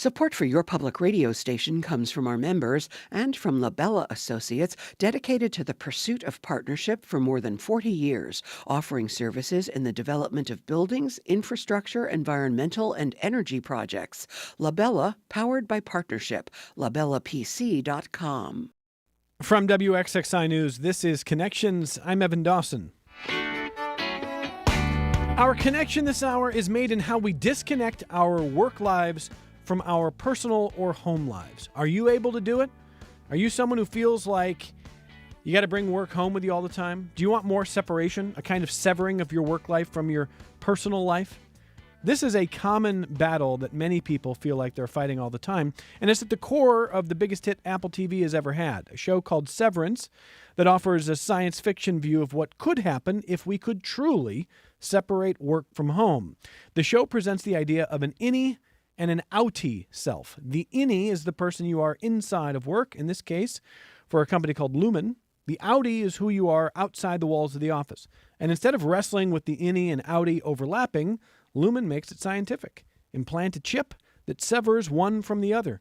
Support for your public radio station comes from our members and from Labella Associates, dedicated to the pursuit of partnership for more than 40 years, offering services in the development of buildings, infrastructure, environmental, and energy projects. Labella, powered by partnership. LabellaPC.com. From WXXI News, this is Connections. I'm Evan Dawson. Our connection this hour is made in how we disconnect our work lives from our personal or home lives. Are you able to do it? Are you someone who feels like you got to bring work home with you all the time? Do you want more separation, a kind of severing of your work life from your personal life? This is a common battle that many people feel like they're fighting all the time, and it's at the core of the biggest hit Apple TV has ever had, a show called Severance that offers a science fiction view of what could happen if we could truly separate work from home. The show presents the idea of an innie and an outie self. The innie is the person you are inside of work, in this case, for a company called Lumen. The outie is who you are outside the walls of the office. And instead of wrestling with the innie and outie overlapping, Lumen makes it scientific. Implant a chip that severs one from the other.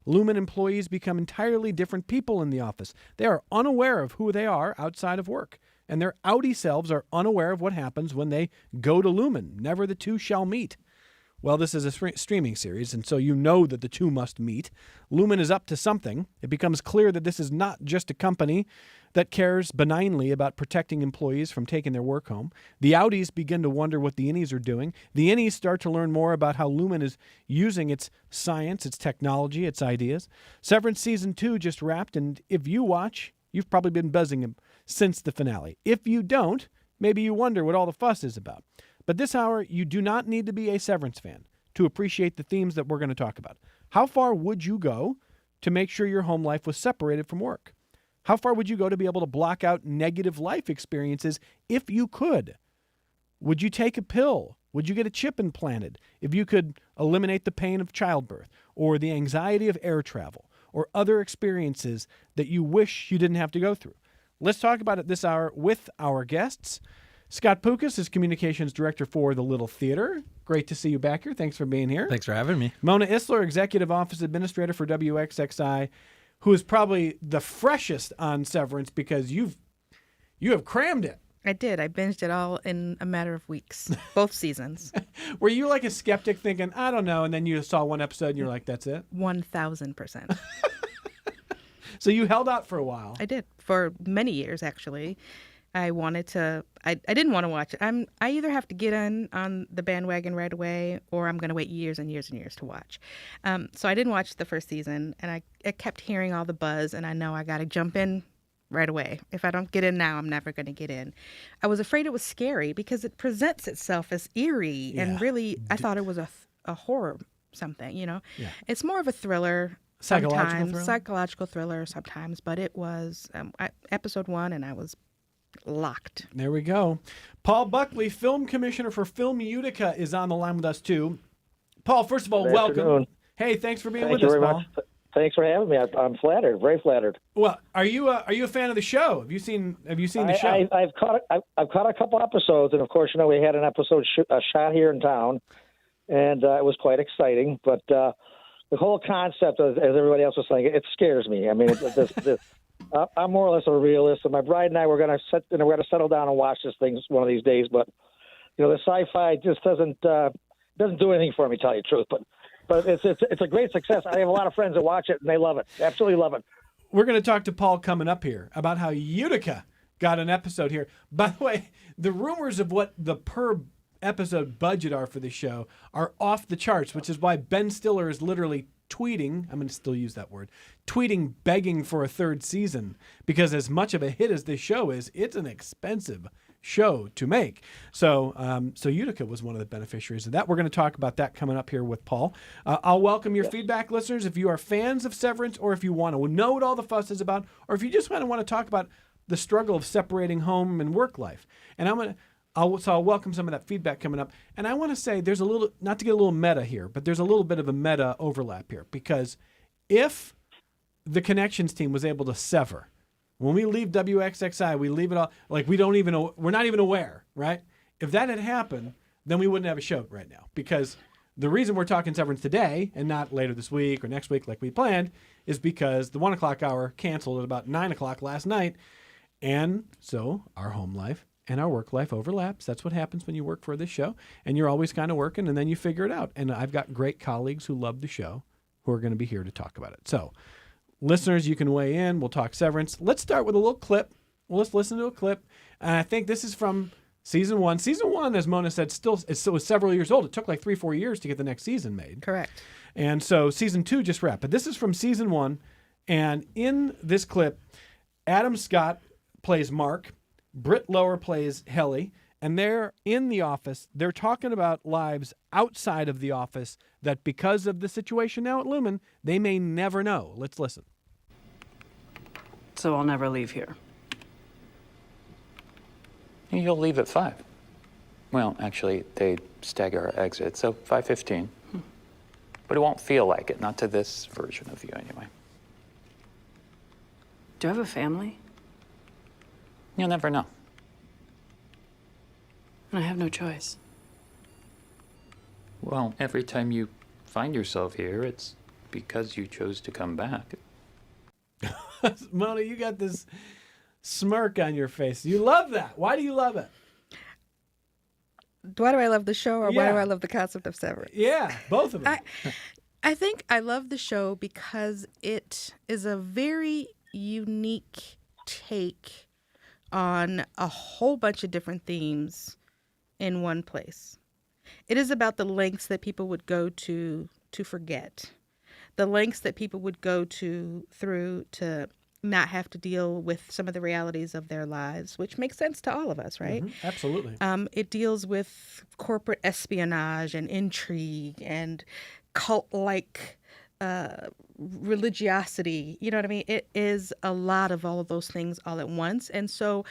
Lumen employees become entirely different people in the office. They are unaware of who they are outside of work. And their outie selves are unaware of what happens when they go to Lumen. Never the two shall meet. Well, this is a streaming series, and so you know that the two must meet. Lumen is up to something. It becomes clear that this is not just a company that cares benignly about protecting employees from taking their work home. The outies begin to wonder what the innies are doing. The innies start to learn more about how Lumen is using its science, its technology, its ideas. Severance Season 2 just wrapped, and if you watch, you've probably been buzzing since the finale. If you don't, maybe you wonder what all the fuss is about. But this hour, you do not need to be a Severance fan to appreciate the themes that we're going to talk about. How far would you go to make sure your home life was separated from work? How far would you go to be able to block out negative life experiences if you could? Would you take a pill? Would you get a chip implanted if you could eliminate the pain of childbirth or the anxiety of air travel or other experiences that you wish you didn't have to go through? Let's talk about it this hour with our guests. Scott Poukas is Communications Director for the Little Theater. Great to see you back here. Thanks for being here. Thanks for having me. Mona Isler, Executive Office Administrator for WXXI, who is probably the freshest on Severance because you have crammed it. I did. I binged it all in a matter of weeks, both seasons. Were you like a skeptic thinking, I don't know, and then you saw one episode and you're like, that's it? 1,000%. So you held out for a while. I did, for many years, actually. I didn't want to watch it. I either have to get in on the bandwagon right away, or I'm going to wait years and years and years to watch. So I didn't watch the first season, and I kept hearing all the buzz, and I know I got to jump in right away. If I don't get in now, I'm never going to get in. I was afraid it was scary because it presents itself as eerie, and really, I thought it was a horror something, you know? Yeah. It's more of a thriller. Psychological thriller sometimes, but it was episode 1, and I was locked. There we go. Paul Buckley, Film Commissioner for Film Utica, is on the line with us, too. Paul, first of all, welcome. Afternoon. Hey, thanks for being with us, Paul. Thanks for having me. I'm flattered, very flattered. Well, are you a fan of the show? Have you seen the show? I've caught a couple episodes, and of course, we had an episode shot here in town, and it was quite exciting. But the whole concept, as everybody else was saying, it scares me. I mean, I'm more or less a realist, and my bride and I we're going to settle down and watch this thing one of these days. But the sci-fi just doesn't do anything for me, to tell you the truth. But it's a great success. I have a lot of friends that watch it, and they love it. Absolutely love it. We're going to talk to Paul coming up here about how Utica got an episode here. By the way, the rumors of what the per episode budget are for the show are off the charts, which is why Ben Stiller is literally tweeting, I'm going to still use that word, tweeting, begging for a third season, because as much of a hit as this show is, it's an expensive show to make. So Utica was one of the beneficiaries of that. We're going to talk about that coming up here with Paul. I'll welcome your feedback, listeners, if you are fans of Severance, or if you want to know what all the fuss is about, or if you just want to talk about the struggle of separating home and work life. And I'll welcome some of that feedback coming up. And I want to say there's a little, not to get a little meta here, but there's a little bit of a meta overlap here, because if the Connections team was able to sever, when we leave WXXI, we leave it all, like we're not even aware, right? If that had happened, then we wouldn't have a show right now, because the reason we're talking Severance today and not later this week or next week like we planned is because the 1 o'clock hour canceled at about 9 o'clock last night. And so our home life and our work life overlaps. That's what happens when you work for this show. And you're always kind of working, and then you figure it out. And I've got great colleagues who love the show who are going to be here to talk about it. So, listeners, you can weigh in. We'll talk Severance. Let's start with a little clip. Well, let's listen to a clip. And I think this is from season 1. Season 1, as Mona said, still was several years old. It took like 3-4 years to get the next season made. Correct. And so season 2 just wrapped. But this is from season 1. And in this clip, Adam Scott plays Mark. Britt Lower plays Helly. And they're in the office. They're talking about lives outside of the office that because of the situation now at Lumen, they may never know. Let's listen. So I'll never leave here. You'll leave at 5. Well, actually, they stagger our exit, so 5:15. But it won't feel like it, not to this version of you anyway. Do I have a family? You'll never know. And I have no choice. Well, every time you find yourself here, it's because you chose to come back. Mona, you got this smirk on your face. You love that. Why do you love it? Why do I love the show, or why Yeah. do I love the concept of Severance? Yeah, both of them. I think I love the show because it is a very unique take on a whole bunch of different themes in one place. It is about the lengths that people would go to forget, the lengths that people would go through to not have to deal with some of the realities of their lives, which makes sense to all of us, right? Absolutely. It deals with corporate espionage and intrigue and cult-like religiosity. You know what I mean? It is a lot of all of those things all at once. And so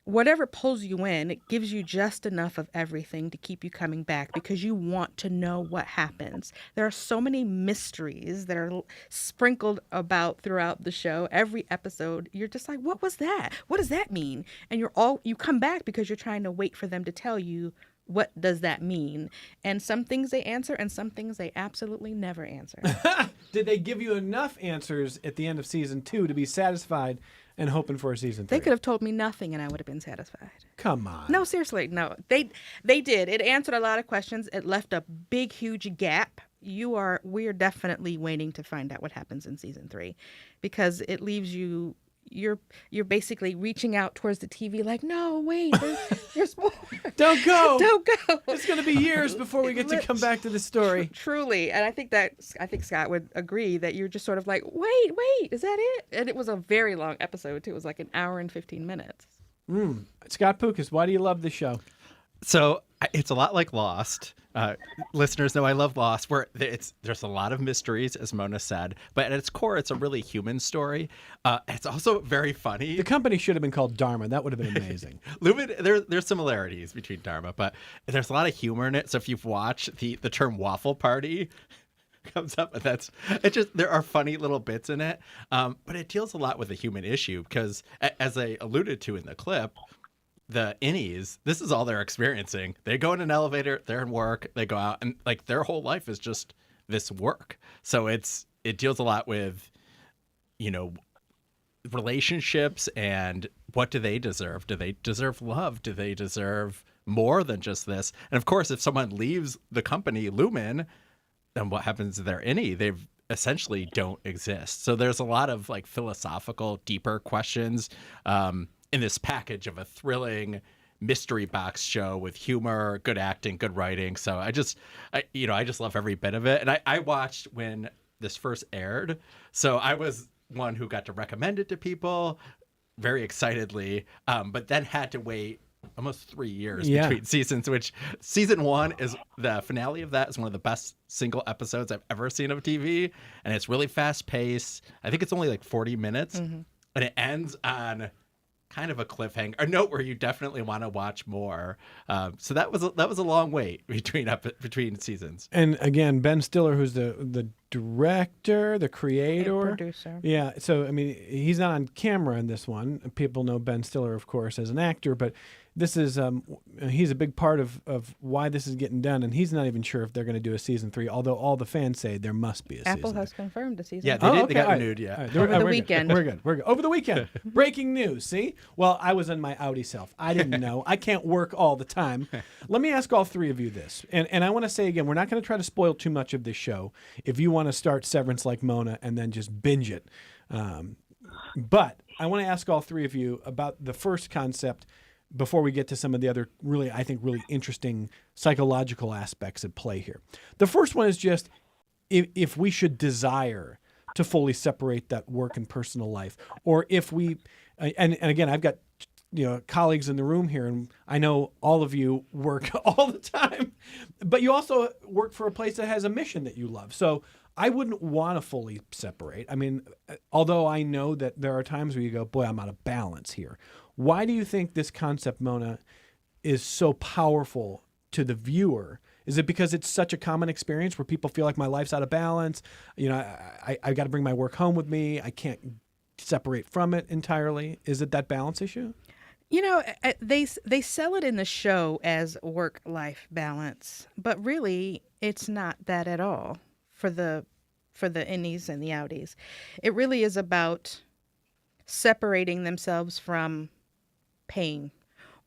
whatever pulls you in, it gives you just enough of everything to keep you coming back because you want to know what happens. There are so many mysteries that are sprinkled about throughout the show. Every episode, you're just like, what was that? What does that mean? And you come back because you're trying to wait for them to tell you, what does that mean? And some things they answer and some things they absolutely never answer. Did they give you enough answers at the end of season 2 to be satisfied and hoping for a season 3? They could have told me nothing and I would have been satisfied. Come on. No, seriously, no. They did. It answered a lot of questions. It left a big, huge gap. We're definitely waiting to find out what happens in season 3 because it leaves you're basically reaching out towards the TV like, no, wait, there's more. Don't go. Don't go. It's going to be years before we get to come back to the story. Truly. And I think Scott would agree that you're just sort of like, wait, is that it? And it was a very long episode too. It was like an hour and 15 minutes. Scott Poukas, why do you love the show? So it's a lot like Lost. Listeners know I love Lost, where there's a lot of mysteries, as Mona said, but at its core, it's a really human story. It's also very funny. The company should have been called Dharma. That would have been amazing. Lumen, there's similarities between Dharma, but there's a lot of humor in it. So if you've watched the term waffle party comes up, and there are funny little bits in it, but it deals a lot with the human issue because, as I alluded to in the clip, the innies, this is all they're experiencing. They go in an elevator, they're in work, they go out, and like their whole life is just this work. So it deals a lot with, relationships and what do they deserve? Do they deserve love? Do they deserve more than just this? And of course, if someone leaves the company, Lumen, then what happens to their innie? They essentially don't exist. So there's a lot of like philosophical, deeper questions in this package of a thrilling mystery box show with humor, good acting, good writing. So I just love every bit of it. And I watched when this first aired. So I was one who got to recommend it to people very excitedly, but then had to wait almost 3 years between seasons, which season 1 is the finale of that is one of the best single episodes I've ever seen of TV. And it's really fast paced. I think it's only like 40 minutes and it ends on kind of a cliffhanger, a note where you definitely want to watch more. So that was a long wait between seasons. And again, Ben Stiller, who's the director, the creator, Producer. Yeah. So I mean, he's not on camera in this one. People know Ben Stiller, of course, as an actor, but this is he's a big part of why this is getting done, and he's not even sure if they're going to do a season 3. Although all the fans say there must be a Apple season has 3. confirmed a season. Yeah, 3. they did. okay, They got all right. renewed. Yeah. All right, Over the we're weekend. Good. We're good. Over the weekend. Breaking news. See? Well, I was in my Audi self. I didn't know. I can't work all the time. Let me ask all three of you this. And I want to say again, we're not going to try to spoil too much of this show. If you want to start Severance like Mona and then just binge it. But I want to ask all three of you about the first concept before we get to some of the other really interesting psychological aspects at play here. The first one is just if we should desire to fully separate that work and personal life, or if we, and again, I've got colleagues in the room here, and I know all of you work all the time, but you also work for a place that has a mission that you love. So I wouldn't want to fully separate. I mean, although I know that there are times where you go, boy, I'm out of balance here. Why do you think this concept, Mona, is so powerful to the viewer? Is it because it's such a common experience where people feel like my life's out of balance? I got to bring my work home with me. I can't separate from it entirely. Is it that balance issue? They sell it in the show as work-life balance, but really it's not that at all for the innies and the outies. It really is about separating themselves from pain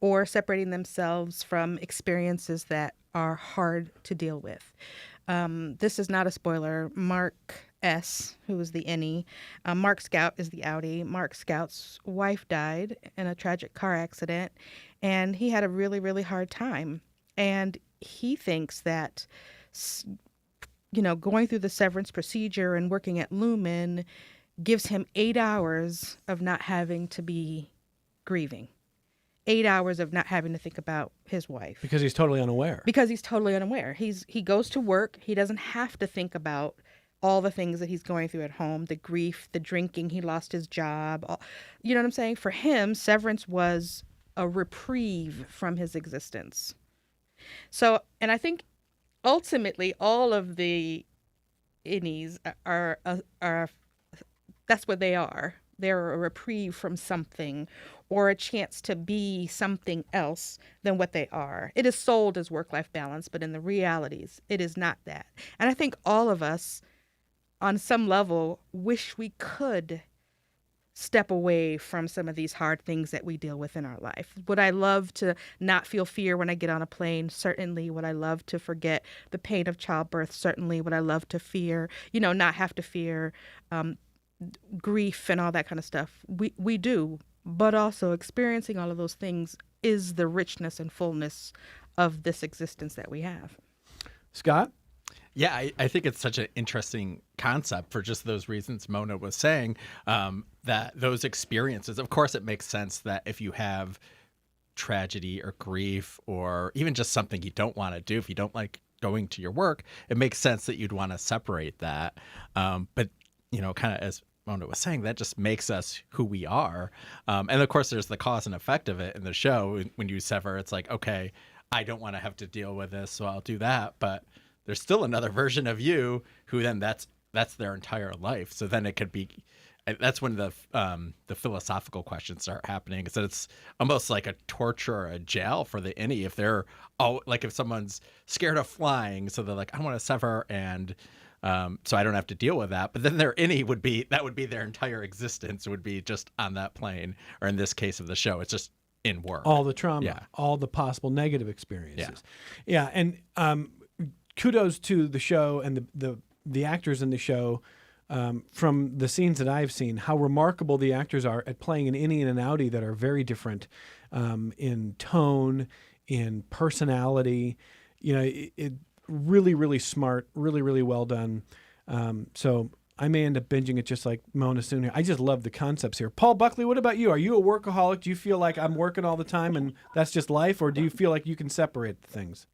or separating themselves from experiences that are hard to deal with. This is not a spoiler. Mark S., who is the innie, Mark Scout is the outie. Mark Scout's wife died in a tragic car accident, and he had a really, really hard time. And he thinks that, going through the severance procedure and working at Lumen gives him 8 hours of not having to be grieving. 8 hours of not having to think about his wife. Because he's totally unaware. He goes to work. He doesn't have to think about all the things that he's going through at home, the grief, the drinking, he lost his job. You know what I'm saying? For him, severance was a reprieve from his existence. So, and I think ultimately all of the innies are that's what they are. They're a reprieve from something or a chance to be something else than what they are. It is sold as work-life balance, but in the realities, it is not that. And I think all of us, on some level, wish we could step away from some of these hard things that we deal with in our life. Would I love to not feel fear when I get on a plane? Certainly. Would I love to forget the pain of childbirth? Certainly. Would I love to fear, not have to fear grief and all that kind of stuff? We do. But also experiencing all of those things is the richness and fullness of this existence that we have. Scott? Yeah, I think it's such an interesting concept for just those reasons Mona was saying, that those experiences, of course, it makes sense that if you have tragedy or grief or even just something you don't want to do, if you don't like going to your work, it makes sense that you'd want to separate that. But, kind of as Mona was saying, that just makes us who we are. And of course, there's the cause and effect of it in the show. When you sever, it's like, okay, I don't want to have to deal with this, so I'll do that. But there's still another version of you who then that's their entire life. So then it could be, that's when the philosophical questions start happening. So it's almost like a torture or a jail for the innie if they're if someone's scared of flying, so they're like, I want to sever and so I don't have to deal with that. But then their innie would be their entire existence would be just on that plane, or in this case of the show, it's just in work. All the trauma, Yeah. all the possible negative experiences. Yeah, and kudos to the show and the actors in the show. From the scenes that I've seen, how remarkable the actors are at playing an innie and an outie that are very different in tone, in personality. It really, really smart, really, really well done. So I may end up binging it just like Mona soon here. I just love the concepts here. Paul Buckley, what about you? Are you a workaholic? Do you feel like I'm working all the time and that's just life? Or do you feel like you can separate things?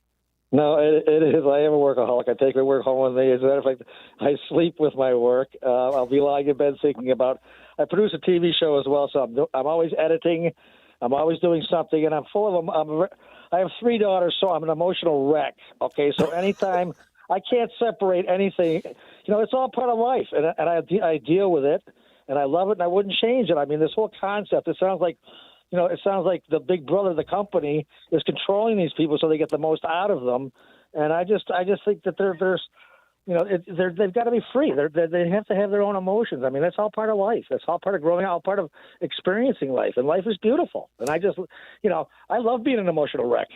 No, it is. I am a workaholic. I take my work home with me. As a matter of fact, I sleep with my work. I'll be lying in bed thinking about. I produce a TV show as well, so I'm always editing. I'm always doing something, and I'm full of them. I have 3 daughters, so I'm an emotional wreck. Okay, so anytime I can't separate anything, it's all part of life, and I deal with it, and I love it, and I wouldn't change it. I mean, this whole concept. It sounds like it sounds like the big brother of the company is controlling these people so they get the most out of them. And I just think that they've got to be free. They have to have their own emotions. I mean, that's all part of life. That's all part of growing up, all part of experiencing life. And life is beautiful. And I love being an emotional wreck.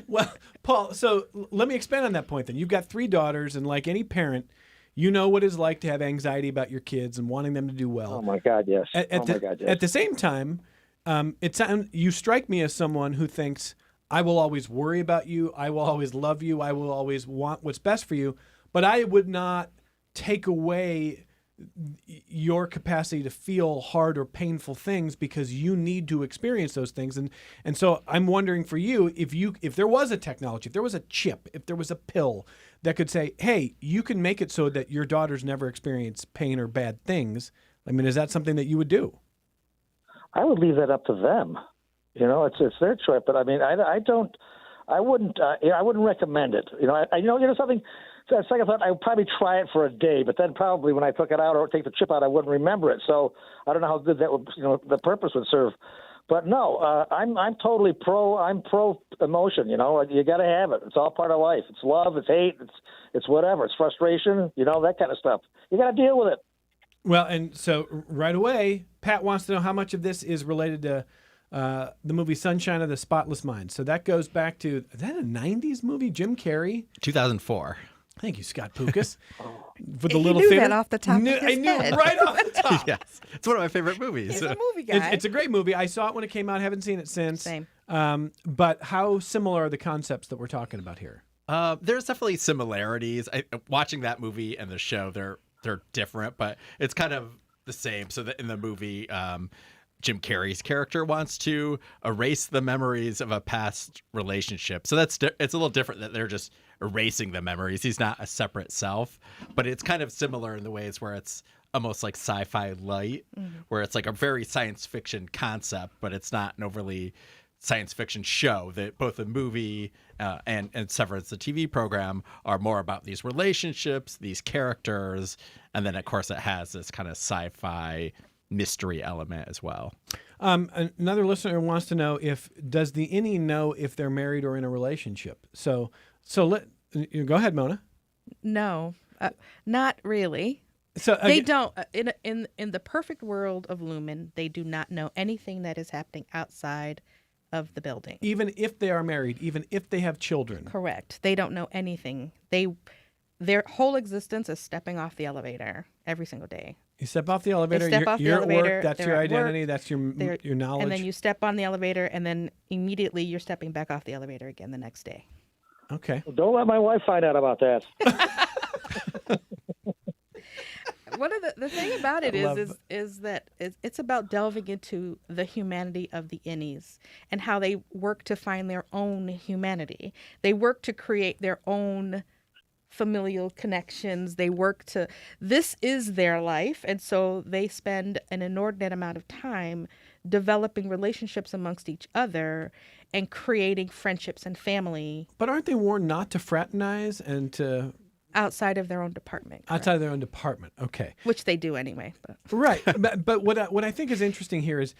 Well, Paul, so let me expand on that point then. You've got 3 daughters, and like any parent, you know what it's like to have anxiety about your kids and wanting them to do well. Oh, my God, yes. At the same time, you strike me as someone who thinks, I will always worry about you. I will always love you. I will always want what's best for you. But I would not take away your capacity to feel hard or painful things because you need to experience those things. And so I'm wondering for you, if there was a technology, if there was a chip, if there was a pill that could say, hey, you can make it so that your daughters never experience pain or bad things. I mean, is that something that you would do? I would leave that up to them. It's their choice. But I mean, I wouldn't recommend it. Something. So second thought, I would probably try it for a day, but then probably when I took it out or take the chip out, I wouldn't remember it. So I don't know how good that would, the purpose would serve. But no, I'm totally pro. I'm pro emotion. You got to have it. It's all part of life. It's love. It's hate. It's whatever. It's frustration. That kind of stuff. You got to deal with it. Well, and so right away, Pat wants to know how much of this is related to the movie Sunshine of the Spotless Mind. So that goes back to, is that a 90s movie? Jim Carrey? 2004. Thank you, Scott Pukas. For the He little knew theater. that off the top of his I knew head. it right off the top. Yes. It's one of my favorite movies. He's a movie guy. It's a great movie. I saw it when it came out. Haven't seen it since. Same. But how similar are the concepts that we're talking about here? There's definitely similarities. Watching that movie and the show, they're different, but it's kind of the same. So that in the movie, Jim Carrey's character wants to erase the memories of a past relationship. So it's a little different that they're just erasing the memories. He's not a separate self, but it's kind of similar in the ways where it's almost like sci-fi light, where it's like a very science fiction concept, but it's not an overly science fiction show. That both the movie and Severance, the TV program, are more about these relationships, these characters, and then of course it has this kind of sci-fi mystery element as well. Another listener wants to know does the innie know if they're married or in a relationship? So go ahead, Mona. No, not really. So They don't. In the perfect world of Lumen, they do not know anything that is happening outside of the building. even if they are married, even if they have children. Correct. They don't know anything. Their whole existence is stepping off the elevator every single day. You step off the elevator. step off the you're elevator, at work. That's they're your at work, identity. That's your knowledge. And then you step on the elevator, and then immediately you're stepping back off the elevator again the next day. Okay. Don't let my wife find out about that. One of the thing about it love- is that it's about delving into the humanity of the innies and how they work to find their own humanity. They work to create their own familial connections. This is their life, and so they spend an inordinate amount of time developing relationships amongst each other and creating friendships and family But aren't they warned not to fraternize and to outside of their own department. outside of their own department? Okay. Which they do anyway. But. Right, but what I think is interesting here is,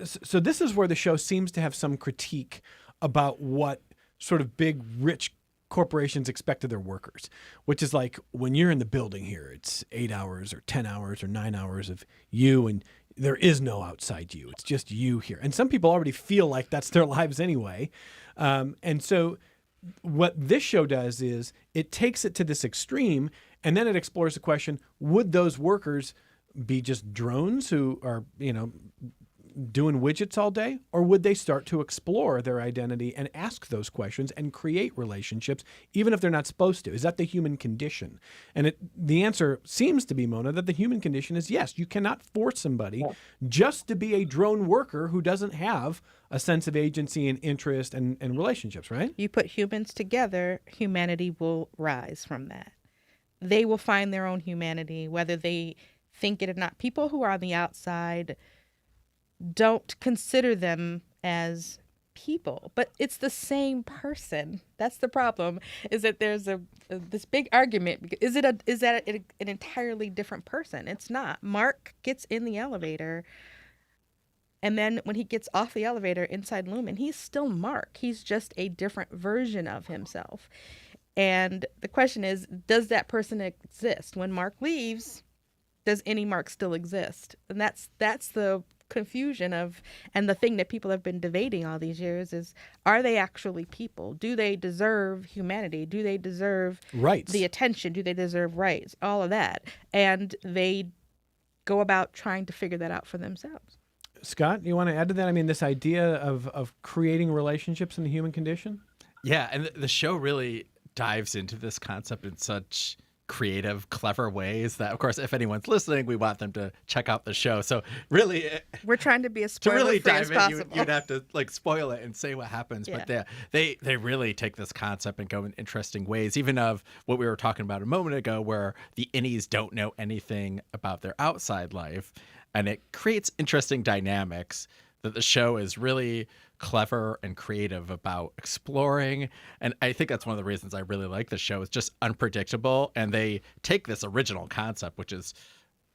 so this is where the show seems to have some critique about what sort of big, rich corporations expect of their workers, which is like when you're in the building here, it's 8 hours or 10 hours or 9 hours of you, and there is no outside you. It's just you here. And some people already feel like that's their lives anyway. And so what this show does is it takes it to this extreme, and then it explores the question, would those workers be just drones who are, doing widgets all day? Or would they start to explore their identity and ask those questions and create relationships, even if they're not supposed to? Is that the human condition? And the answer seems to be, Mona, that the human condition is yes. You cannot force somebody just to be a drone worker who doesn't have a sense of agency and interest and relationships, right? You put humans together, humanity will rise from that. They will find their own humanity, whether they think it or not. People who are on the outside don't consider them as people, but it's the same person. That's the problem, is that there's this big argument. Is that an entirely different person? It's not. Mark gets in the elevator And then when he gets off the elevator inside Lumen, he's still Mark. He's just a different version of himself. And the question is, does that person exist? When Mark leaves, does any Mark still exist? And that's the confusion of, and the thing that people have been debating all these years is, are they actually people? Do they deserve humanity? Do they deserve Rights. the attention? Do they deserve rights? All of that. And they go about trying to figure that out for themselves. Scott, you want to add to that? I mean, this idea of creating relationships in the human condition? Yeah, and the show really dives into this concept in such creative, clever ways that, of course, if anyone's listening, we want them to check out the show. So really, We're trying to be as to really spoiler-free as dive in, possible. you'd have to like spoil it and say what happens. Yeah. But they really take this concept and go in interesting ways, even of what we were talking about a moment ago, where the innies don't know anything about their outside life. And it creates interesting dynamics that the show is really clever and creative about exploring. And I think that's one of the reasons I really like the show. It's just unpredictable. And they take this original concept, which is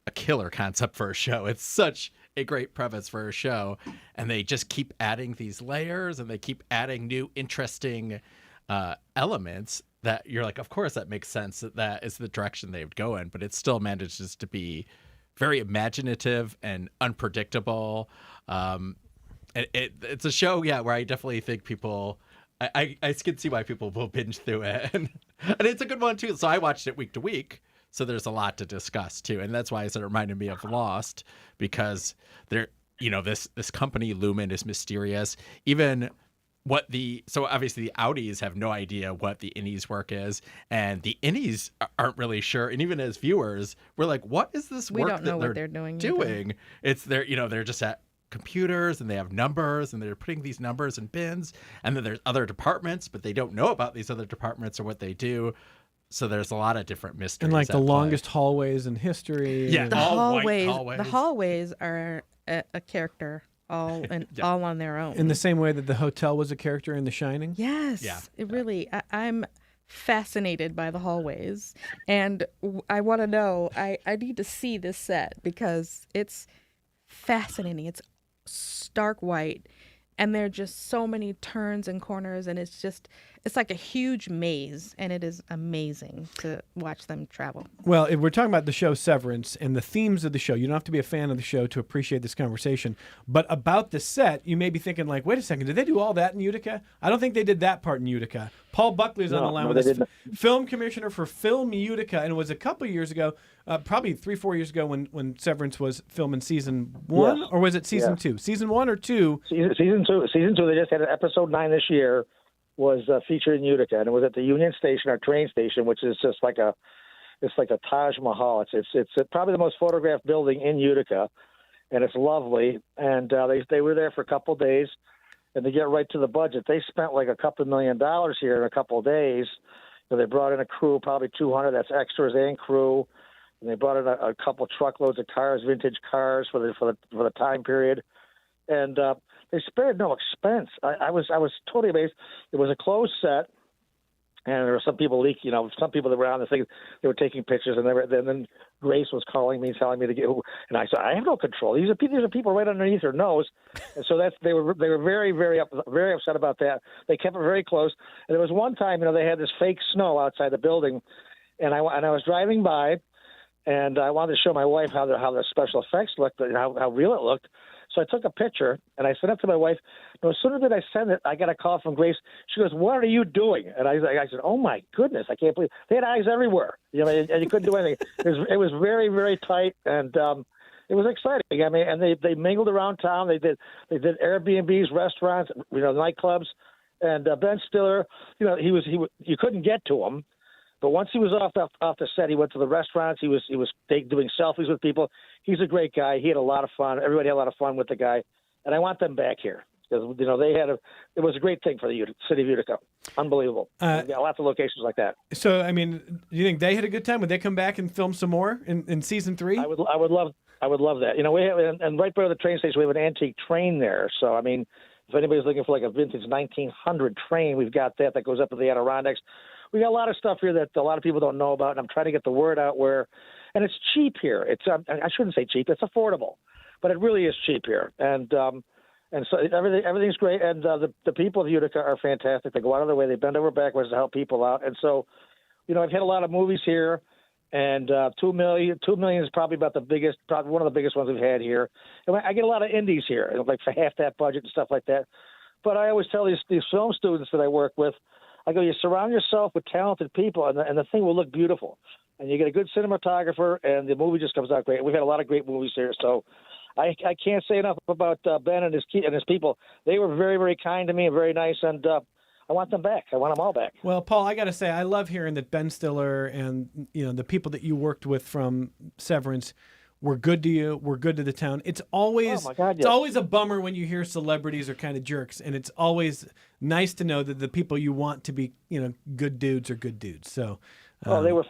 a killer concept for a show. It's such a great premise for a show. And they just keep adding these layers, and they keep adding new interesting elements that you're like, of course, that makes sense. That is the direction they would go in. But it still manages to be very imaginative and unpredictable. It's a show, where I definitely think people, I can see why people will binge through it, and it's a good one too. So I watched it week to week, so there's a lot to discuss too, and that's why it reminded me of Lost, because this company Lumen is mysterious. Even so obviously the Audis have no idea what the innies work is, and the innies aren't really sure. And even as viewers, we're like, what is this We work don't know that what they're doing either. doing? It's they're just at computers, and they have numbers, and they're putting these numbers in bins, and then there's other departments, but they don't know about these other departments or what they do. So there's a lot of different mysteries. And like the at play. longest hallways in history. Yeah. The all white hallways, hallways. the hallways are a character all all on their own. In the same way that the hotel was a character in The Shining. Yes, Yeah. it really. I'm fascinated by the hallways, and I want to know. I need to see this set because it's fascinating. It's stark white, and there are just so many turns and corners, and it's like a huge maze, and it is amazing to watch them travel. Well, if we're talking about the show Severance and the themes of the show, you don't have to be a fan of the show to appreciate this conversation. But about the set, you may be thinking, like, wait a second, did they do all that in Utica? I don't think they did that part in Utica. Paul Buckley's on the line with us, film commissioner for Film Utica, and it was a couple years ago, probably 3-4 years ago when Severance was filming season 1, Yes. or was it season 2? Season 1 or 2? Season two. They just had an episode 9 this year. Was featured in Utica, and it was at the Union Station, our train station, which is just like a Taj Mahal. It's probably the most photographed building in Utica, and it's lovely. And they were there for a couple of days, and to get right to the budget, they spent like a couple $1 million here in a couple of days. So they brought in a crew, probably 200. That's extras and crew, and they brought in a couple truckloads of cars, vintage cars for the time period, and they spared no expense. I was totally amazed. It was a closed set, and there were some people some people that were on the thing, they were taking pictures, and then Grace was calling me, telling me to get, and I said, I have no control. These are people right underneath her nose, and so they were very very upset about that. They kept it very close, and there was one time they had this fake snow outside the building, and I was driving by, and I wanted to show my wife how the special effects looked and how real it looked. So I took a picture, and I sent it to my wife. No sooner did I send it, I got a call from Grace. She goes, "What are you doing?" And I said, "Oh, my goodness, I can't believe." They had eyes everywhere, and you couldn't do anything. It was very, very tight, and it was exciting. I mean, and they mingled around town. They did Airbnbs, restaurants, nightclubs. And Ben Stiller, you couldn't get to him. But once he was off the set, he went to the restaurants. He was doing selfies with people. He's a great guy. He had a lot of fun. Everybody had a lot of fun with the guy, and I want them back here because it was a great thing for the city of Utica. Unbelievable. Lots of locations like that. So, I mean, do you think they had a good time? Would they come back and film some more in season 3? I would love that. We have, and right by the train station, we have an antique train there. So, I mean, if anybody's looking for like a vintage 1900 train, we've got that goes up to the Adirondacks. We got a lot of stuff here that a lot of people don't know about, and I'm trying to get the word out and it's cheap here. It's I shouldn't say cheap. It's affordable. but it really is cheap here, and so everything's great, and the people of Utica are fantastic. They go out of their way, they bend over backwards to help people out, and so, I've had a lot of movies here. And $2 million is probably probably one of the biggest ones we've had here. And I get a lot of indies here, like for half that budget and stuff like that. But I always tell these film students that I work with, I go, you surround yourself with talented people, and the thing will look beautiful. And you get a good cinematographer, and the movie just comes out great. We've had a lot of great movies here, so I can't say enough about Ben and his people. They were very, very kind to me and very nice, and I want them back. I want them all back. Well, Paul, I got to say, I love hearing that Ben Stiller and the people that you worked with from Severance were good to you, were good to the town. It's always it's always a bummer when you hear celebrities are kind of jerks, and it's always nice to know that the people you want to be good dudes are good dudes. So. They were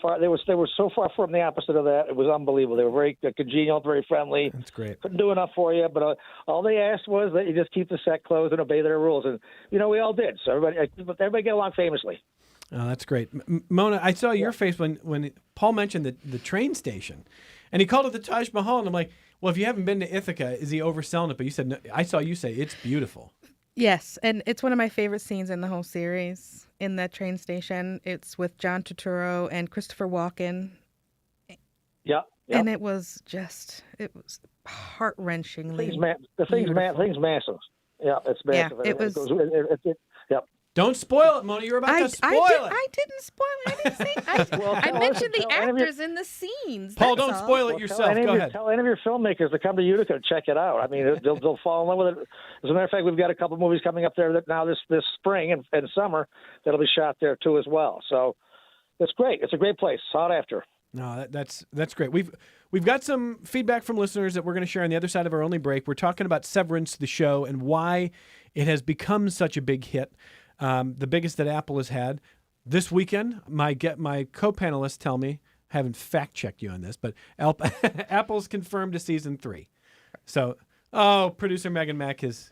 so far from the opposite of that. It was unbelievable. They were very congenial, very friendly. That's great. Couldn't do enough for you, but all they asked was that you just keep the set closed and obey their rules, and we all did. So everybody get along famously. Oh, that's great, Mona. I saw your face when Paul mentioned the train station, and he called it the Taj Mahal, and I'm like, well, if you haven't been to Ithaca, is he overselling it? But you said no, I saw you say it's beautiful. Yes, and it's one of my favorite scenes in the whole series. In that train station, it's with John Turturro and Christopher Walken. Yeah. And it was heart-wrenchingly The thing's massive. Yeah, it's massive. Yeah, it was. Yep. Don't spoil it, Mona. You're about to spoil it. I didn't spoil it. I didn't say. I mentioned the actors in the scenes. Paul, that's don't all. spoil it yourself. Go ahead. Tell any of your filmmakers to come to Utica and check it out. I mean, they'll fall in love with it. As a matter of fact, we've got a couple movies coming up there this spring and summer that'll be shot there too as well. So it's great. It's a great place. Sought after. No, that's great. We've got some feedback from listeners that we're going to share on the other side of our only break. We're talking about Severance, the show, and why it has become such a big hit. The biggest that Apple has had. This weekend, my co-panelists tell me, I haven't fact-checked you on this, but Apple's confirmed a season 3. So, producer Megan Mack has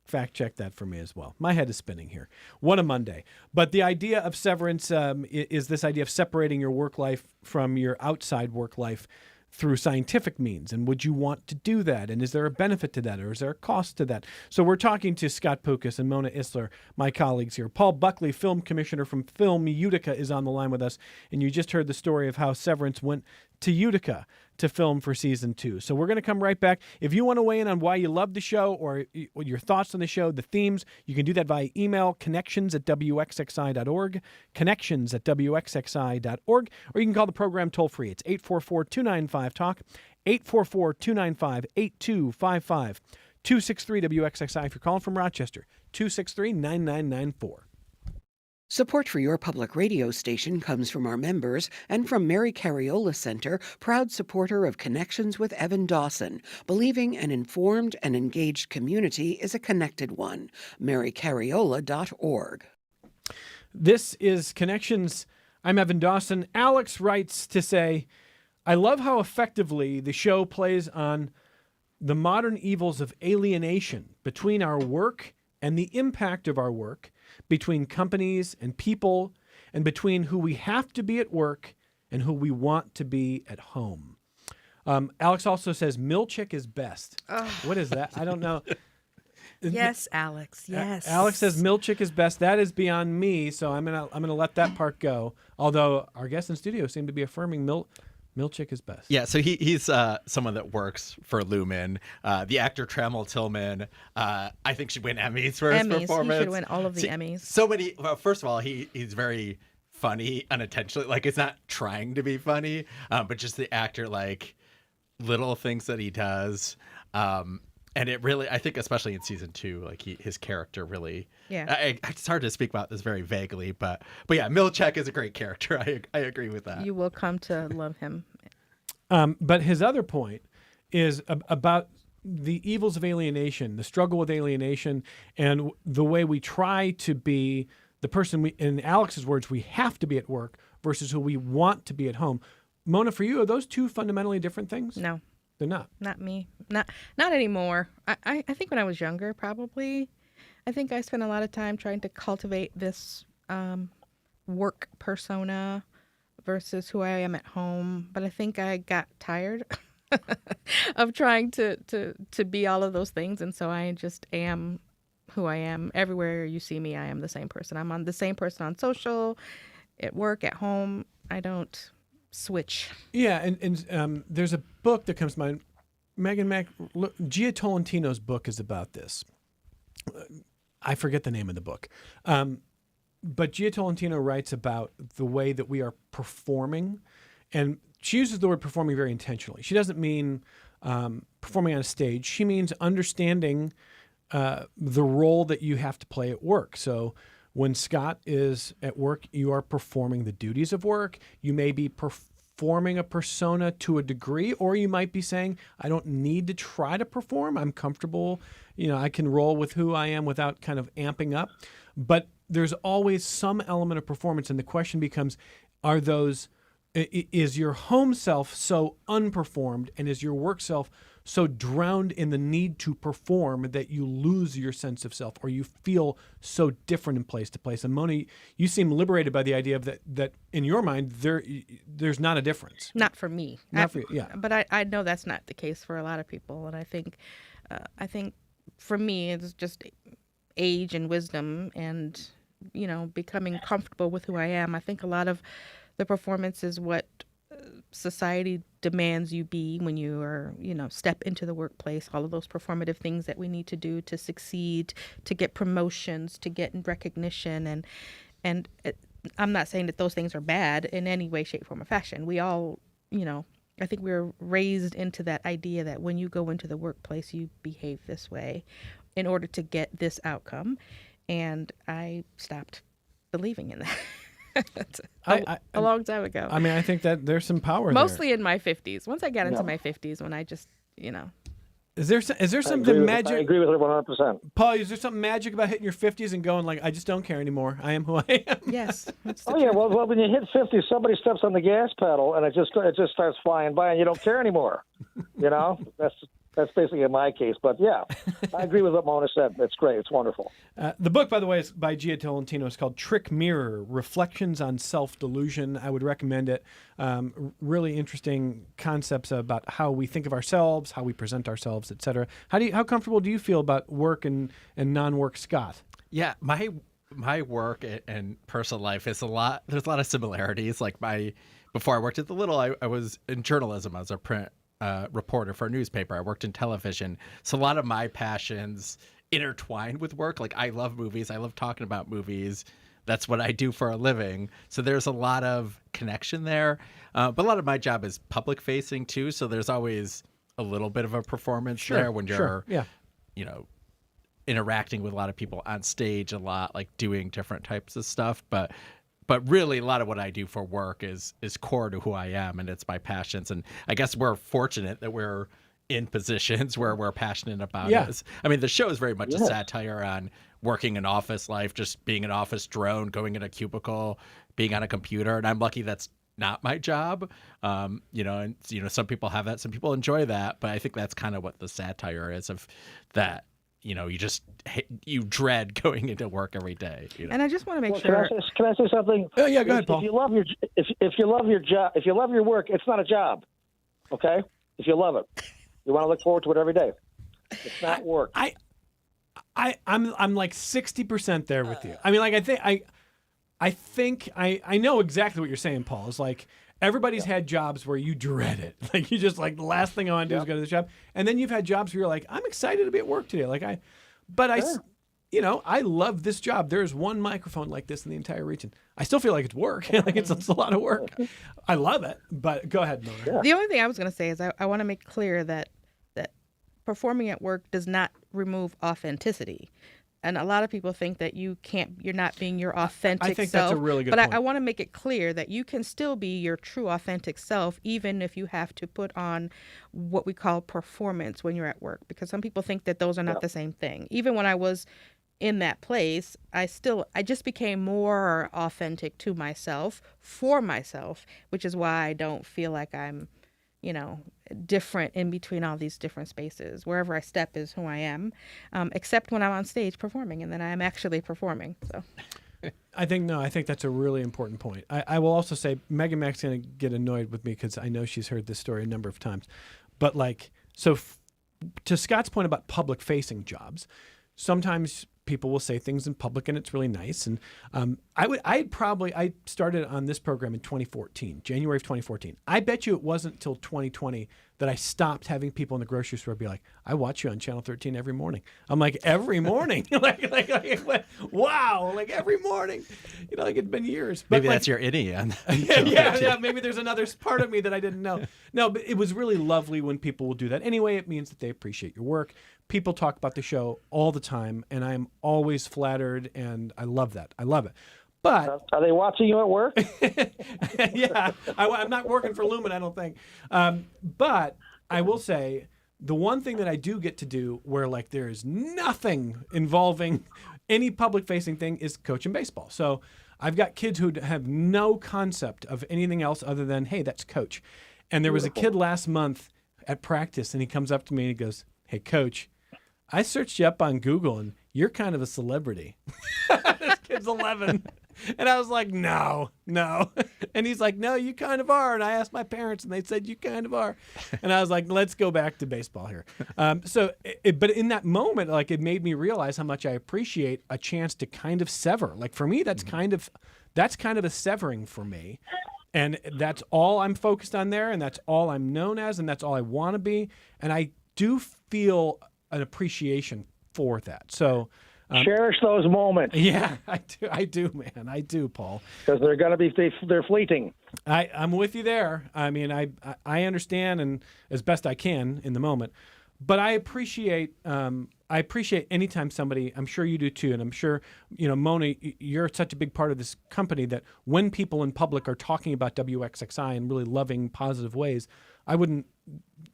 fact-checked that for me as well. My head is spinning here. What a Monday. But the idea of Severance is this idea of separating your work life from your outside work life through scientific means. And would you want to do that? And is there a benefit to that, or is there a cost to that? So we're talking to Scott Poukas and Mona Isler, my colleagues here. Paul Buckley, film commissioner from Film Utica, is on the line with us. And you just heard the story of how Severance went to Utica to film for season 2. So we're going to come right back. If you want to weigh in on why you love the show or your thoughts on the show, the themes, you can do that via email, connections@wxxi.org, connections@wxxi.org, or you can call the program toll-free. It's 844-295-TALK, 844-295-8255, 263-WXXI if you're calling from Rochester, 263-9994. Support for your public radio station comes from our members and from Mary Cariola Center, proud supporter of Connections with Evan Dawson, believing an informed and engaged community is a connected one. MaryCariola.org. This is Connections. I'm Evan Dawson. Alex writes to say, I love how effectively the show plays on the modern evils of alienation between our work and the impact of our work, between companies and people, and between who we have to be at work and who we want to be at home. Alex also says Milchick is best. What is that? I don't know. Yes, Alex. Yes. Alex says Milchick is best. That is beyond me, so I'm gonna let that part go. Although our guests in studio seem to be affirming Milchick is best. Yeah, so he's someone that works for Lumen. The actor Trammell Tillman, I think should win Emmys for his performance. He should win all of the Emmys. So many. Well, first of all, he's very funny unintentionally. Like, it's not trying to be funny, but just the actor, like, little things that he does. And it really, I think, especially in season 2, like his character really. Yeah. It's hard to speak about this very vaguely, but yeah, Milchick is a great character. I agree with that. You will come to love him. But his other point is about the evils of alienation, the struggle with alienation, and the way we try to be the person we, in Alex's words, we have to be at work versus who we want to be at home. Mona, for you, are those two fundamentally different things? No. They're not. Not me. Not anymore. I think when I was younger, probably, I think I spent a lot of time trying to cultivate this work persona versus who I am at home. But I think I got tired of trying to be all of those things. And so I just am who I am. Everywhere you see me, I am the same person. I'm on the same person on social, at work, at home. I don't switch. Yeah, and there's a book that comes to mind. Gia Tolentino's book is about this. I forget the name of the book. But Gia Tolentino writes about the way that we are performing, and she uses the word performing very intentionally. She doesn't mean performing on a stage. She means understanding the role that you have to play at work. So when Scott is at work, you are performing the duties of work. You may be performing a persona to a degree, or you might be saying, I don't need to try to perform. I'm comfortable. I can roll with who I am without kind of amping up. But there's always some element of performance, and the question becomes, is your home self so unperformed, and is your work self so drowned in the need to perform that you lose your sense of self, or you feel so different in place to place? And Mona, you seem liberated by the idea of that in your mind there's not a difference. Not for me. Not for you, yeah. But I know that's not the case for a lot of people, and I think for me it's just age and wisdom, and becoming comfortable with who I am. I think a lot of the performance is what society demands you be when you are, step into the workplace, all of those performative things that we need to do to succeed, to get promotions, to get recognition. And I'm not saying that those things are bad in any way, shape, form, or fashion. We all, I think we're raised into that idea that when you go into the workplace, you behave this way in order to get this outcome. And I stopped believing in that. A long time ago. I mean, I think that there's some power mostly there. in my 50s. Once I got into my 50s, when I just, Is there something magic? I agree with her 100%. Paul, is there something magic about hitting your 50s and going like, I just don't care anymore. I am who I am. Yes. Oh yeah, well, when you hit 50, somebody steps on the gas pedal and it just starts flying by, and you don't care anymore. That's basically in my case. But yeah, I agree with what Mona said. It's great. It's wonderful. The book, by the way, is by Gia Tolentino. It's called Trick Mirror: Reflections on Self-Delusion. I would recommend it. Really interesting concepts about how we think of ourselves, how we present ourselves, etc. How comfortable do you feel about work and non-work, Scott? Yeah, my work and personal life is there's a lot of similarities. Like before I worked at the Little, I was in journalism. I was a print reporter for a newspaper. I worked in television. So a lot of my passions intertwined with work. Like I love movies. I love talking about movies. That's what I do for a living. So there's a lot of connection there. But a lot of my job is public facing too. So there's always a little bit of a performance there when you're, interacting with a lot of people on stage a lot, like doing different types of stuff. But really, a lot of what I do for work is core to who I am, and it's my passions. And I guess we're fortunate that we're in positions where we're passionate about it. I mean, the show is very much a satire on working an office life, just being an office drone, going in a cubicle, being on a computer. And I'm lucky that's not my job. And some people have that, some people enjoy that. But I think that's kind of what the satire is of that. You dread going into work every day. And I just want to make sure. Can I say something? Oh yeah, go ahead, Paul. If you love your job, if you love your work, it's not a job. Okay, if you love it, you want to look forward to it every day. It's not work. I'm like 60% there with you. I mean, like I think I know exactly what you're saying, Paul. It's like everybody's had jobs where you dread it. Like you just like the last thing I want to do is go to the job. And then you've had jobs where you're like, I'm excited to be at work today. I love this job. There's one microphone like this in the entire region. I still feel like it's work. Like it's a lot of work. I love it. But go ahead, Mona. Yeah. The only thing I was going to say is I want to make clear that performing at work does not remove authenticity. And a lot of people think that you're not being your authentic self. I think that's a really good point. point. I want to make it clear that you can still be your true authentic self, even if you have to put on what we call performance when you're at work, because some people think that those are not the same thing. Even when I was in that place, I just became more authentic to myself, for myself, which is why I don't feel like I'm, different in between all these different spaces. Wherever I step is who I am, except when I'm on stage performing, and then I'm actually performing. So, I think that's a really important point. I will also say Megan Mac's going to get annoyed with me because I know she's heard this story a number of times. But like, so to Scott's point about public facing jobs, sometimes people will say things in public and it's really nice. And I started on this program in 2014, January of 2014. I bet you it wasn't until 2020 that I stopped having people in the grocery store be like, I watch you on Channel 13 every morning. I'm like, every morning? Wow, like every morning. You know, like it's been years. But Maybe like, that's your innie on. yeah, maybe there's another part of me that I didn't know. No, but it was really lovely when people will do that. Anyway, it means that they appreciate your work. People talk about the show all the time, and I'm always flattered, and I love that. I love it. But Are they watching you at work? yeah, I'm not working for Lumen, I don't think. But I will say the one thing that I do get to do where like there is nothing involving any public facing thing is coaching baseball. So I've got kids who have no concept of anything else other than, hey, that's coach. And there was a kid last month at practice, and he comes up to me and he goes, hey, coach, I searched you up on Google and you're kind of a celebrity. This kid's 11. And I was like, no. And he's like, no, you kind of are. And I asked my parents and they said, you kind of are. And I was like, let's go back to baseball here. But in that moment, like it made me realize how much I appreciate a chance to kind of sever. Like for me, that's kind of a severing for me. And that's all I'm focused on there. And that's all I'm known as. And that's all I want to be. And I do feel an appreciation for that. So cherish those moments. Yeah, I do, man. I do, Paul. Because they're going to be, they're fleeting. I'm with you there. I mean, I understand and as best I can in the moment, but I appreciate anytime somebody, I'm sure you do too. And I'm sure, Mona, you're such a big part of this company that when people in public are talking about WXXI in really loving, positive ways, I wouldn't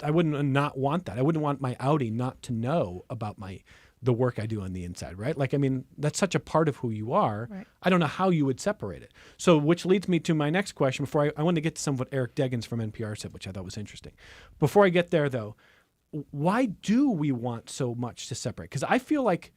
not want that. I wouldn't want my Audi not to know about the work I do on the inside, right? Like, I mean, that's such a part of who you are. Right. I don't know how you would separate it. So, which leads me to my next question before I want to get to some of what Eric Deggans from NPR said, which I thought was interesting. Before I get there, though, why do we want so much to separate? Because I feel like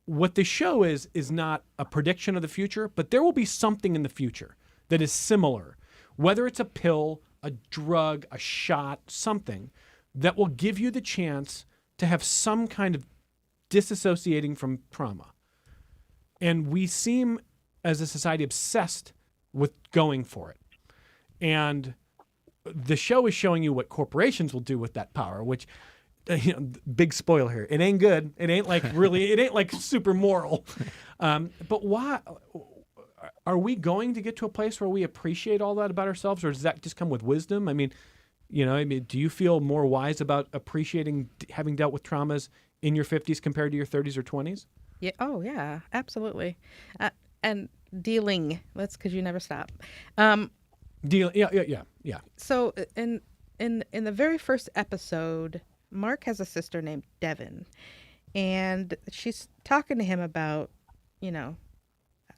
what the show is not a prediction of the future, but there will be something in the future that is similar, whether it's a pill, a drug, a shot, something that will give you the chance to have some kind of disassociating from trauma. And we seem as a society obsessed with going for it. And the show is showing you what corporations will do with that power, which, big spoiler here. It ain't good. It ain't like really, it ain't like super moral. But why are we going to get to a place where we appreciate all that about ourselves, or does that just come with wisdom? I mean, do you feel more wise about appreciating having dealt with traumas in your 50s compared to your 30s or 20s? Yeah. Oh, yeah, absolutely. And dealing. That's because you never stop. Yeah. So in the very first episode, Mark has a sister named Devin, and she's talking to him about,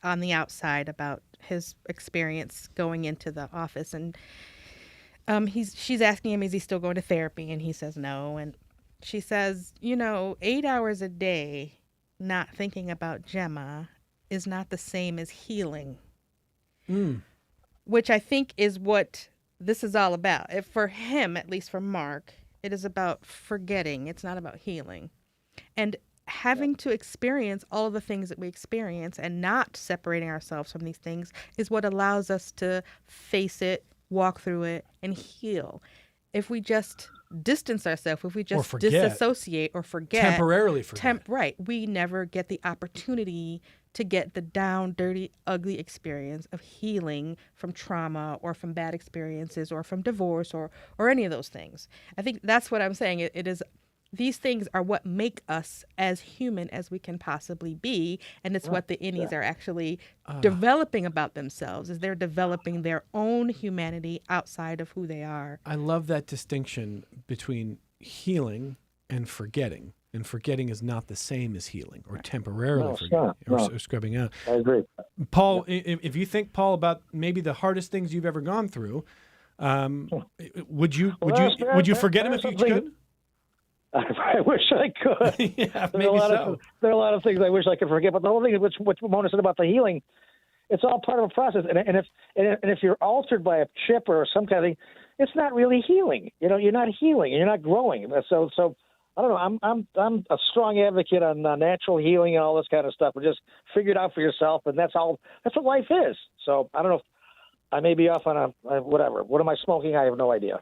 on the outside about his experience going into the office, and she's asking him, is he still going to therapy? And he says no. And she says, 8 hours a day not thinking about Gemma is not the same as healing. Which I think is what this is all about. For him, at least for Mark, it is about forgetting. It's not about healing. And having to experience all of the things that we experience and not separating ourselves from these things is what allows us to face it, walk through it, and heal. If we just distance ourselves, if we just disassociate or forget. Temporarily forget. Right. We never get the opportunity to get the down, dirty, ugly experience of healing from trauma or from bad experiences or from divorce or any of those things. I think that's what I'm saying. It is, these things are what make us as human as we can possibly be, and it's what the innies are actually developing about themselves, is they're developing their own humanity outside of who they are. I love that distinction between healing and forgetting. And forgetting is not the same as healing or temporarily forgetting or scrubbing out. I agree. Paul, if you think, Paul, about maybe the hardest things you've ever gone through, would you forget them if you could? I wish I could. Yeah, maybe so. There are a lot of things I wish I could forget, but the whole thing is what Mona said about the healing. It's all part of a process, and if you're altered by a chip or some kind of thing, it's not really healing. You're not healing and you're not growing. So I don't know. I'm a strong advocate on natural healing and all this kind of stuff. But just figure it out for yourself, and that's all. That's what life is. So I don't know. I may be off on a whatever. What am I smoking? I have no idea.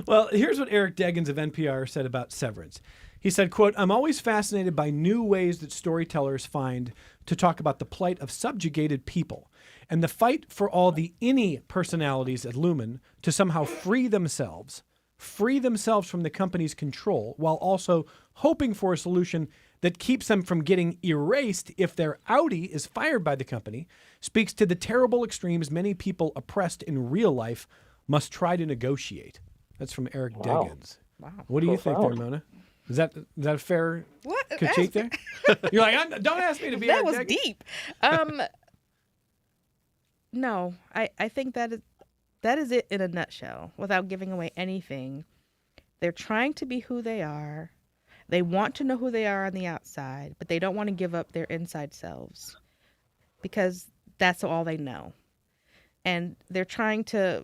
Well, here's what Eric Deggans of NPR said about Severance. He said, quote, "I'm always fascinated by new ways that storytellers find to talk about the plight of subjugated people and the fight for all the innie personalities at Lumen to somehow free themselves from the company's control while also hoping for a solution that keeps them from getting erased if their outie is fired by the company speaks to the terrible extremes many people oppressed in real life must try to negotiate." That's from Eric Deggans. Wow. What do you think there, Profound. Mona? Is that a fair What? critique there? You're like, don't ask me to be That Eric was Deggans. deep. No, I think that is it in a nutshell. Without giving away anything, they're trying to be who they are. They want to know who they are on the outside, but they don't want to give up their inside selves because that's all they know. And they're trying to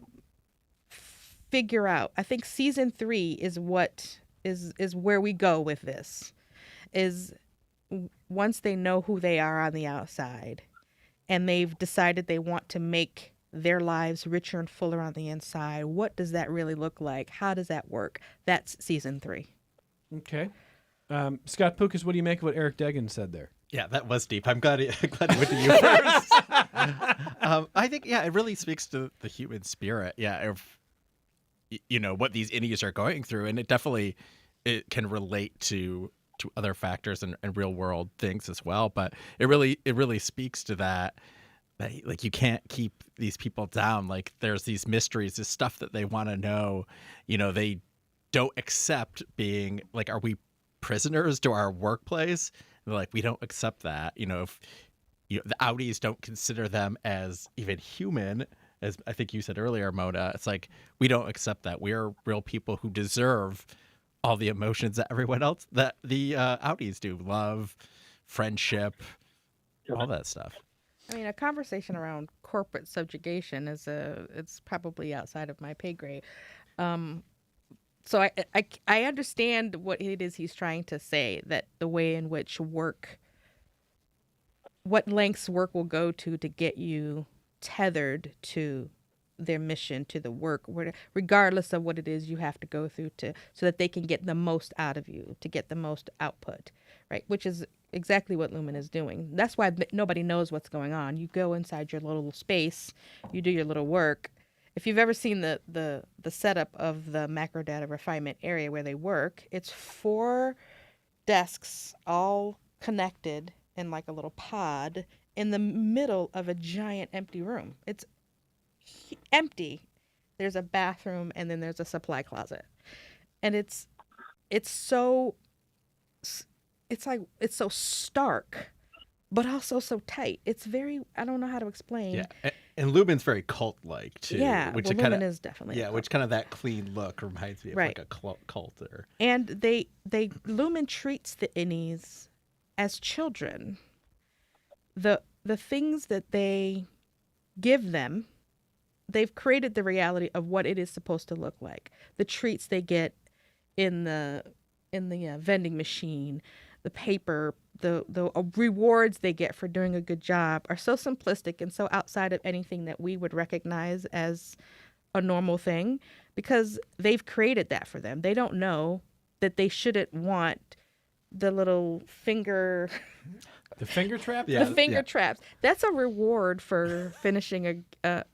figure out. I think season 3 is what is where we go with this. Is once they know who they are on the outside and they've decided they want to make their lives richer and fuller on the inside, what does that really look like? How does that work? That's season 3. Okay. Scott Pukas, what do you make of what Eric Deggans said there? Yeah, that was deep. I'm glad he went to you first. I think, it really speaks to the human spirit. Yeah, of what these innies are going through, and it can relate to other factors and real world things as well. But it really speaks to that like you can't keep these people down. Like there's these mysteries, this stuff that they want to know. They don't accept being like, are we prisoners to our workplace? And they're like, we don't accept that. If the outies don't consider them as even human, as I think you said earlier, Mona, it's like, we don't accept that. We are real people who deserve all the emotions that everyone else, that the outies do. Love, friendship, all that stuff. I mean, a conversation around corporate subjugation it's probably outside of my pay grade. So I understand what it is he's trying to say, that the way in which what lengths work will go to get you tethered to their mission, to the work, regardless of what it is you have to go through so that they can get the most out of you, to get the most output, right? Which is exactly what Lumen is doing. That's why nobody knows what's going on. You go inside your little space, you do your little work. If you've ever seen the setup of the macro data refinement area where they work, it's 4 desks all connected in like a little pod in the middle of a giant empty room. It's empty. There's a bathroom and then there's a supply closet. And it's so stark, but also so tight. It's very, I don't know how to explain. Yeah, and Lumen's very cult-like too. Yeah, which Lumen is definitely a Yeah, cult. which kind of that clean look reminds me of Right. like a cult or. And Lumen treats the innies as children. The things that they give them, they've created the reality of what it is supposed to look like. The treats they get in the vending machine, the paper, the rewards they get for doing a good job are so simplistic and so outside of anything that we would recognize as a normal thing, because they've created that for them. They don't know that they shouldn't want the little finger The finger trap? Yeah. the finger traps. That's a reward for finishing and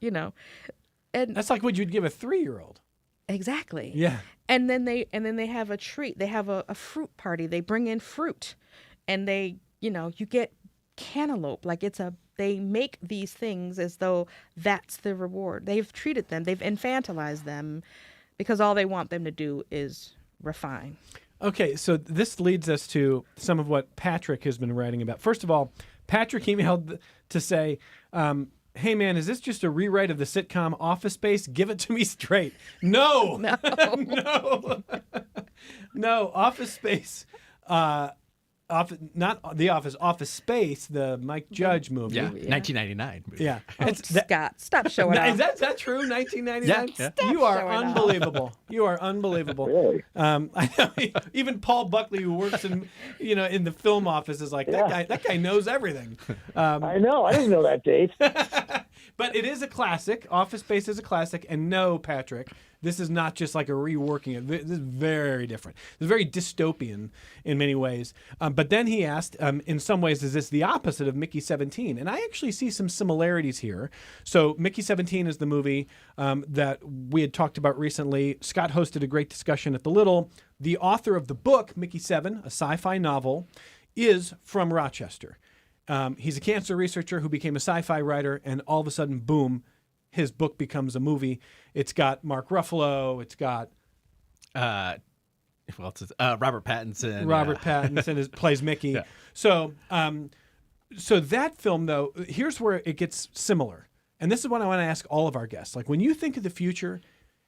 That's like what you'd give a 3-year-old. exactly. Yeah. And then they have a treat. They have a fruit party. They bring in fruit, and you get cantaloupe. Like they make these things as though that's the reward. They've treated them. They've infantilized them because all they want them to do is refine. Okay, so this leads us to some of what Patrick has been writing about. First of all, Patrick emailed to say, hey, man, is this just a rewrite of the sitcom Office Space? Give it to me straight. No. No. No, Office Space not The Office, Office Space, the Mike Judge movie. Yeah, 1999 movie. Yeah. Oh, Scott, stop showing off. Is that true? 1999? Yeah. You are showing off. unbelievable. You are unbelievable. Really? I know, even Paul Buckley, who works in the film office, is like, that guy knows everything. I know. I didn't know that date. But it is a classic. Office Space is a classic. And no, Patrick, this is not just like a reworking. This is very different. It's very dystopian in many ways. But then he asked, in some ways, is this the opposite of Mickey 17? And I actually see some similarities here. So Mickey 17 is the movie that we had talked about recently. Scott hosted a great discussion at the Little. The author of the book, Mickey 7, a sci-fi novel, is from Rochester. He's a cancer researcher who became a sci-fi writer, and all of a sudden, boom, his book becomes a movie. It's got Mark Ruffalo. It's got Who else is Robert Pattinson? Robert Pattinson plays Mickey. Yeah. So that film, though, here's where it gets similar. And this is what I want to ask all of our guests. Like, when you think of the future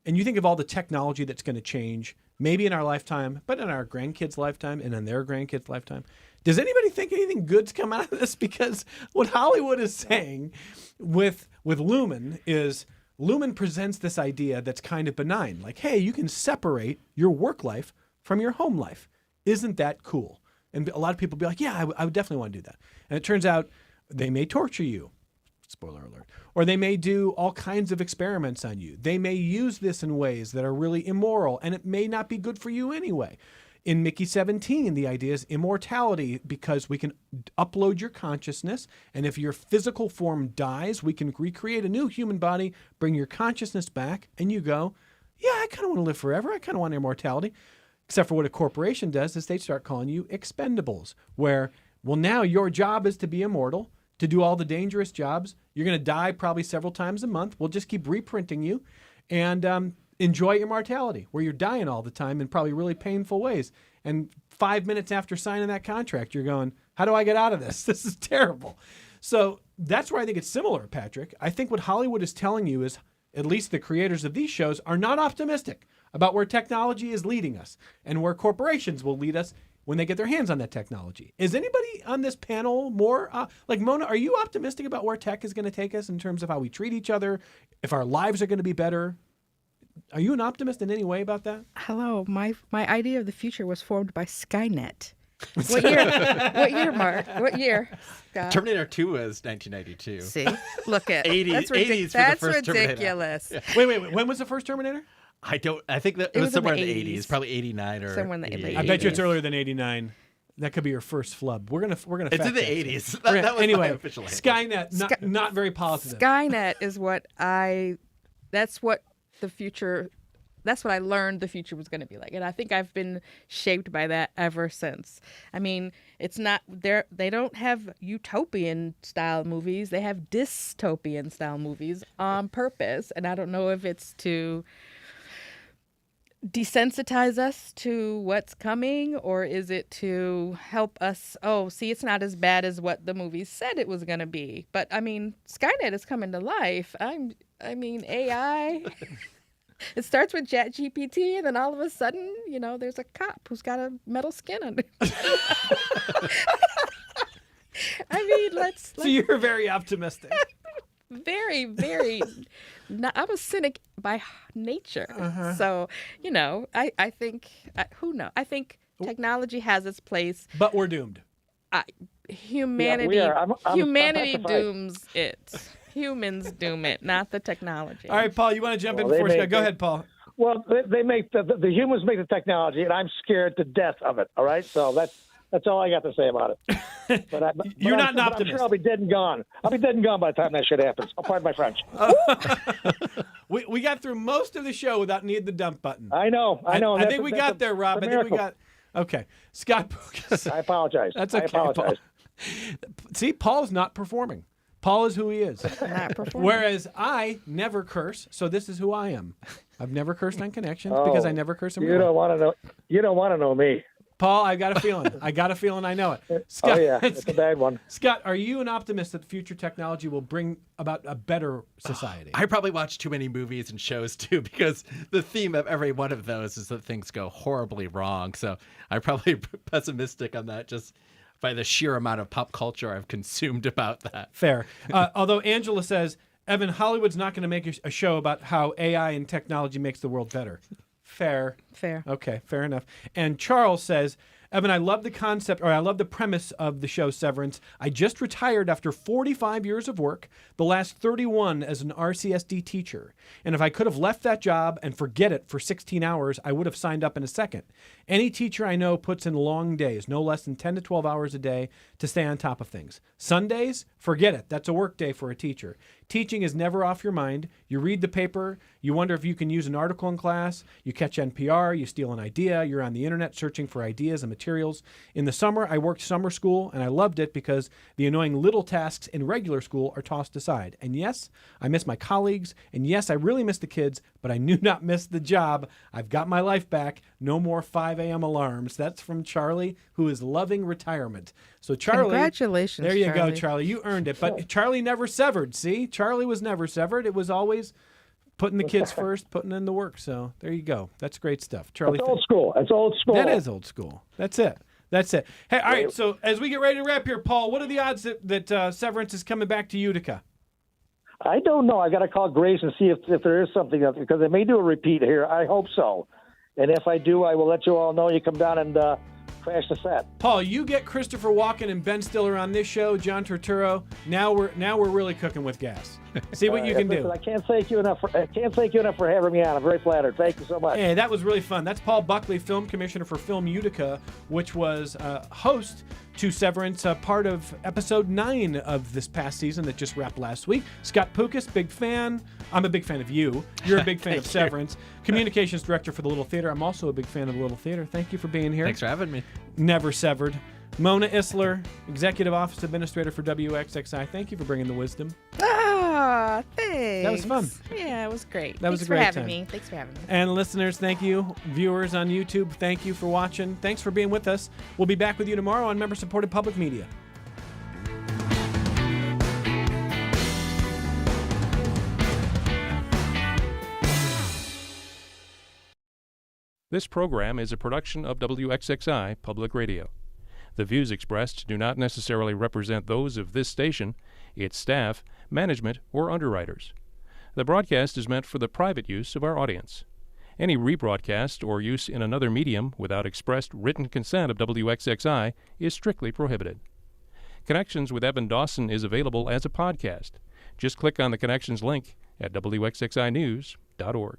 and you think of all the technology that's going to change, maybe in our lifetime, but in our grandkids' lifetime and in their grandkids' lifetime, does anybody think anything good's come out of this? Because what Hollywood is saying with Lumen is Lumen presents this idea that's kind of benign. Like, hey, you can separate your work life from your home life. Isn't that cool? And a lot of people be like, yeah, I would definitely want to do that. And it turns out they may torture you. Spoiler alert. Or they may do all kinds of experiments on you. They may use this in ways that are really immoral, and it may not be good for you anyway. In Mickey 17, the idea is immortality, because we can upload your consciousness, and if your physical form dies, we can recreate a new human body, bring your consciousness back, and you go, yeah, I kind of want to live forever. I kind of want immortality. Except for what a corporation does is they start calling you expendables, where, well, now your job is to be immortal, to do all the dangerous jobs. You're going to die probably several times a month. We'll just keep reprinting you and enjoy immortality, where you're dying all the time in probably really painful ways. And 5 minutes after signing that contract, you're going, how do I get out of this? This is terrible. So that's where I think it's similar, Patrick. I think what Hollywood is telling you is, at least the creators of these shows are not optimistic about where technology is leading us and where corporations will lead us when they get their hands on that technology. Is anybody on this panel more, like Mona, are you optimistic about where tech is going to take us in terms of how we treat each other, if our lives are going to be better? Are you an optimist in any way about that? Hello, my idea of the future was formed by Skynet. What year? What year, Mark? What year? Scott? Terminator 2 was 1992. See, look at 80 that's 80s for the that's first Terminator. ridiculous. Yeah. Wait. When was the first Terminator? I think that It it was was in somewhere the in the 80s. 80s, probably 89 or Somewhere in the 88. I bet you it's 80s. earlier than 89. That could be your first flub. We're gonna It's fact in the check. 80s. We're gonna- That was my anyway, official answer. Skynet, not very positive. Skynet is what that's what the future, that's what I learned the future was going to be like. And I think I've been shaped by that ever since. I mean, it's not, they don't have utopian style movies. They have dystopian style movies on purpose. And I don't know if it's to desensitize us to what's coming, or is it to help us, it's not as bad as what the movies said it was going to be. But I mean, Skynet is coming to life. I mean, AI. It starts with ChatGPT, and then all of a sudden, there's a cop who's got a metal skin under. I mean, let's So you're very optimistic. very, very. I'm a cynic by nature, so I think who knows? I think technology has its place. But we're doomed. Humanity, we are. I'm humanity petrified. dooms it. Humans doom it, not the technology. All right, Paul, you want to jump in Well, they before Scott? make Go it- ahead, Paul. Well, they make the humans make the technology, and I'm scared to death of it. All right, so that's all I got to say about it. But You're not an I'm optimist. sure I'll be dead and gone. I'll be dead and gone by the time that shit happens. I'll pardon my French. We got through most of the show without needing the dump button. I know. I That's think we that's got there, Rob. that's I a think we miracle. got. Okay, Scott Pukas. I apologize. That's I okay, apologize. See, Paul's not performing. Paul is who he is. Not performing. Whereas I never curse, so this is who I am. I've never cursed on Connections because I never curse in real You life. don't want to know. You don't want to know me. Paul, I got a feeling. I know it. Scott, Oh yeah, it's a bad one. Scott, are you an optimist that future technology will bring about a better society? I probably watch too many movies and shows too, because the theme of every one of those is that things go horribly wrong. So I'm probably pessimistic on that just by the sheer amount of pop culture I've consumed about that. Fair. Although Angela says, Evan, Hollywood's not going to make a show about how AI and technology makes the world better. Fair. Okay, fair enough. And Charles says, Evan, I love the concept, or I love the premise of the show Severance. I just retired after 45 years of work, the last 31 as an RCSD teacher. And if I could have left that job and forget it for 16 hours, I would have signed up in a second. Any teacher I know puts in long days, no less than 10 to 12 hours a day to stay on top of things. Sundays, forget it. That's a work day for a teacher. Teaching is never off your mind. You read the paper, you wonder if you can use an article in class, you catch NPR, you steal an idea, you're on the internet searching for ideas and materials. In the summer, I worked summer school, and I loved it because the annoying little tasks in regular school are tossed aside. And yes, I miss my colleagues, and yes, I really miss the kids, but I do not miss the job. I've got my life back. No more 5 a.m. alarms. That's from Charlie, who is loving retirement. So Charlie, Congratulations, there you go, Charlie. Charlie. You earned it. But Charlie never severed. See, Charlie was never severed. It was always putting the kids first, putting in the work. So there you go. That's great stuff, Charlie. It's old school. It's old school. That is old school. That's it. Hey, all right. So as we get ready to wrap here, Paul, what are the odds that Severance is coming back to Utica? I don't know. I got to call Grace and see if there is something else, because they may do a repeat here. I hope so. And if I do, I will let you all know. You come down and crash the set. Paul, you get Christopher Walken and Ben Stiller on this show, John Turturro. Now we're really cooking with gas. See what you can do. I can't thank you enough for having me on. I'm very flattered. Thank you so much. Hey, that was really fun. That's Paul Buckley, Film Commissioner for Film Utica, which was host to Severance, part of episode 9 of this past season that just wrapped last week. Scott Pukas, big fan. I'm a big fan of you. You're a big fan of Severance. Communications Director for the Little Theater. I'm also a big fan of the Little Theater. Thank you for being here. Thanks for having me. Never severed. Mona Isler, Executive Office Administrator for WXXI. Thank you for bringing the wisdom. Ah, thanks. That was fun. Yeah, it was great. That was Thanks a great for having time. me. Thanks for having me. And listeners, thank you. Viewers on YouTube, thank you for watching. Thanks for being with us. We'll be back with you tomorrow on member-supported public media. This program is a production of WXXI Public Radio. The views expressed do not necessarily represent those of this station, its staff, management, or underwriters. The broadcast is meant for the private use of our audience. Any rebroadcast or use in another medium without expressed written consent of WXXI is strictly prohibited. Connections with Evan Dawson is available as a podcast. Just click on the Connections link at WXXInews.org.